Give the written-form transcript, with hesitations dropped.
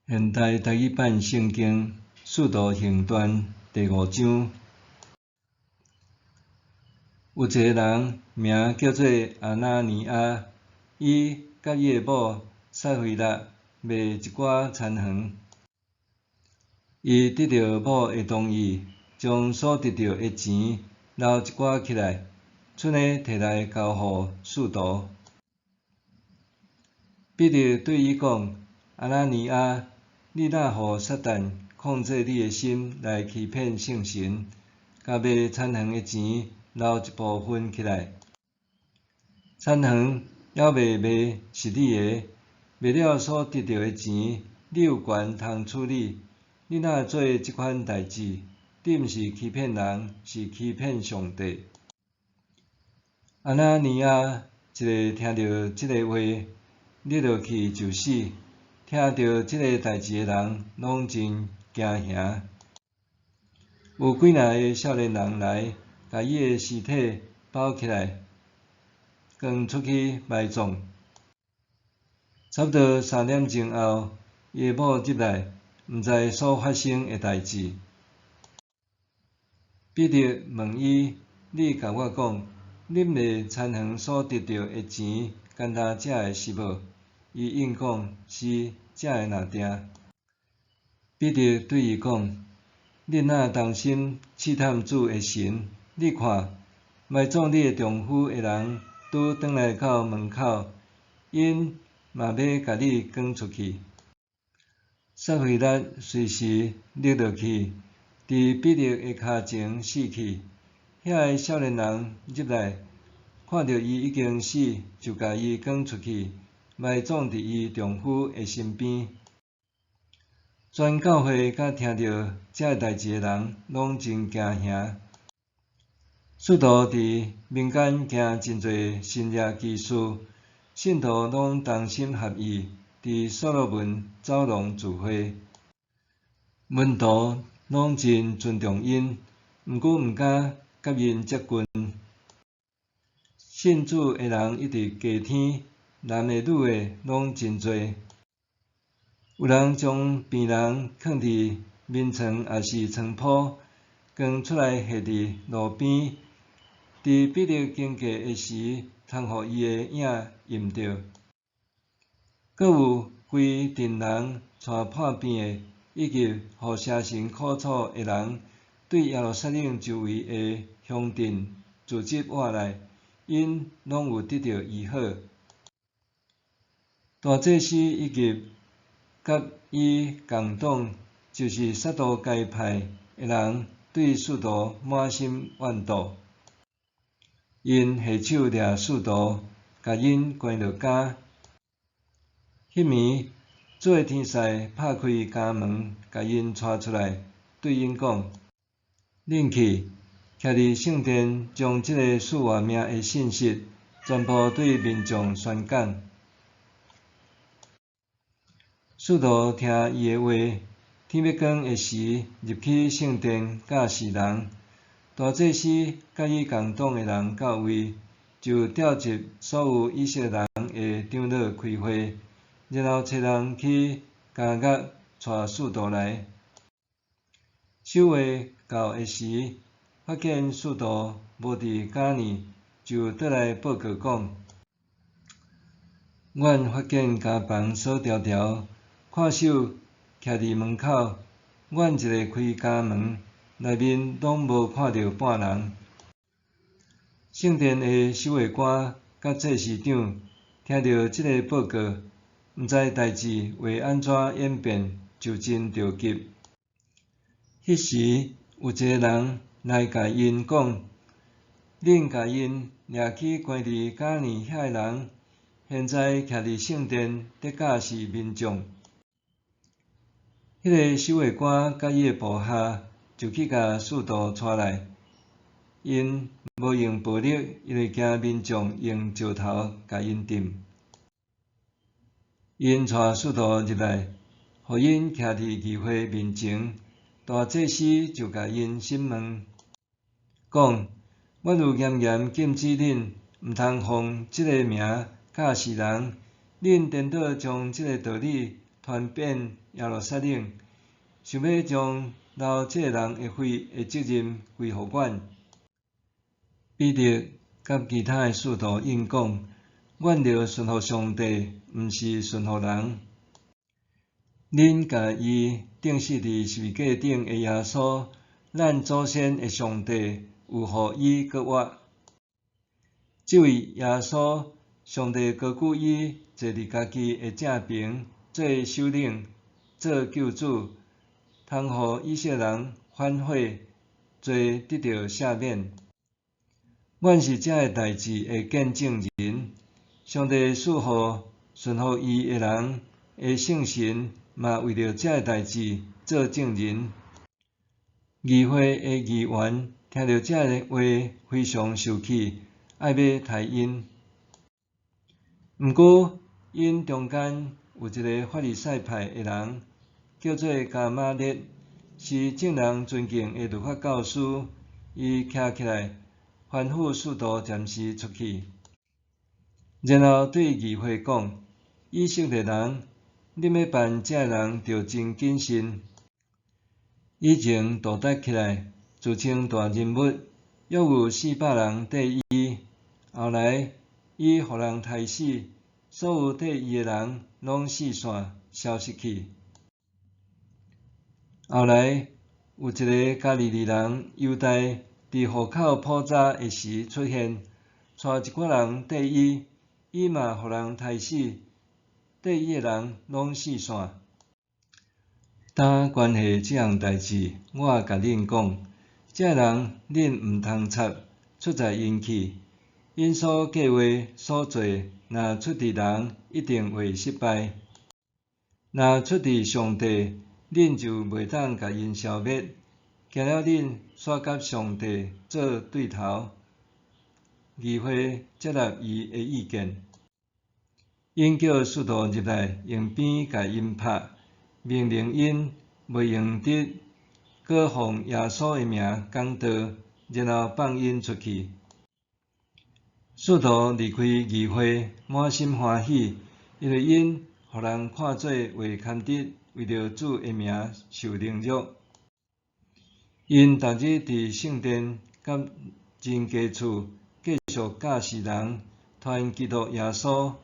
现代台语版圣经使徒行传第5章，有一个人名叫做阿那尼亚，伊甲伊的某撒菲拉卖一寡田园。伊得到某的同意，将所得到的钱留一寡起来，剩的摕来交互使徒。彼得对伊讲：阿那尼亚，你若互撒旦控制你的心来欺骗圣神，甲卖田园的钱留一部分起来。田园还未卖是你的，卖了所得到的钱，你有权通处理。你若做即款代志，你毋是欺骗人，是欺骗上帝。阿那尼亚一个听到即个话，立落去就死。听到即个代志的人，拢真惊吓。有几若个少年人来，甲伊的尸体包起来，扛出去埋葬。差不多3点钟后，伊的某入来，毋知所发生的代志。彼得问伊：你甲我讲，你卖田园所得到的钱，干焦食的是无？伊应讲：是，食的若定。彼得对伊讲：你若动心试探主的神，你看，埋葬你的丈夫的人拄转来到门口，因嘛要甲你赶出去。撒菲拉随时立落去，伫彼得的骹前死去。遐个少年人入来，看到伊已经死，就甲伊赶出去，埋葬伫伊丈夫的身边。全教会甲听到这代志的人，拢真惊吓。使徒伫民间行真侪神业奇事，信徒拢同心合意，伫所罗门走廊聚会。门徒拢真尊重因，毋过毋敢甲因接近。信主的人一直加添，男的女的拢真侪。有人将病人放伫眠床也是床铺，扛出来下伫路边。伫彼得经过的时，通互伊的影淹着。阁有规阵人带破病的，以及互邪神苦楚的人，对耶路撒冷周围的乡镇聚集活来，因拢有得到医好。大祭司以及甲伊共党，就是撒都该派的人，对使徒满心怨妒。因下手掠使徒，甲因关落监。迄暝，主的天使拍开监门，甲因带出来，对因讲：恁去，徛伫圣殿，将即个赐活命的信息，全部对民众宣讲。使徒听伊的话，天要光的时，入去圣殿教示人。大祭司甲伊共党的人到位，就召集所有以色列人的长老开会，然后找人去加压带使徒来。守卫到的时，发现使徒无伫监里，就倒来报告讲：阮发现家房锁条条，看守徛伫门口，阮一个开家门，内面拢无看到半人。圣殿的守卫官甲祭司长听到即个报告，毋知代志会安怎演变，就真着急。迄时有一个人来甲因讲：恁甲因掠去关伫监里遐个人，现在徛伫圣殿伫教示民众。迄个守卫官甲伊的部下就去甲使徒带来，因无用暴力，因为惊民众用石头甲因钉。因带使徒入来，互因徛伫议会面前。大祭司就甲因审问，讲：阮有严严禁止恁，毋通奉即个名教示人。恁颠倒将即个道理传遍耶路撒冷，想要将留这个人的肺的责任归互阮。彼得甲其他的使徒应讲：阮着顺服上帝，毋是顺服人。恁甲伊钉死伫十字架顶的耶稣，咱祖先的上帝有互伊搁活。这位耶稣，上帝高举伊坐伫家己的正边，做首领，做救主，通互以色列人反悔，罪得到赦免。阮是这个代志的见证人。上帝赐予顺服伊的人的圣神，嘛为着这个代志做证人。议会的议员听到这个话，非常生气，爱要杀因。毋过，因中间有一个法利赛派的人，叫做加玛列，是众人尊敬的律法教师。伊徛起来，吩咐使徒暂时出去，然后对议会讲：以色列人，恁要办这个人着真谨慎。以前杜达起来，自称大人物，约有400人缀伊。后来，伊互人杀死，所有缀伊的人拢四散消失去。后来，有一个加利利人犹大伫户口普查的时出现，带一寡人缀伊，伊嘛互人杀死，缀伊的人拢四散。当关系这项代志，我甲恁讲，这人恁毋通插，出在因去。因所计划所做，若出伫人，一定会失败；若出伫上帝，恁就袂当甲因消灭。惊了恁煞甲上帝做对头。议会接纳伊的意见，因叫使徒入来，用鞭甲因拍，命令因袂用得搁奉耶稣的名讲道，然后放因出去。使徒离开议会，满心欢喜，因为因互人看做话堪得，为着主的名受凌辱。因逐日伫圣殿甲真家厝继续教示人，传基督耶稣。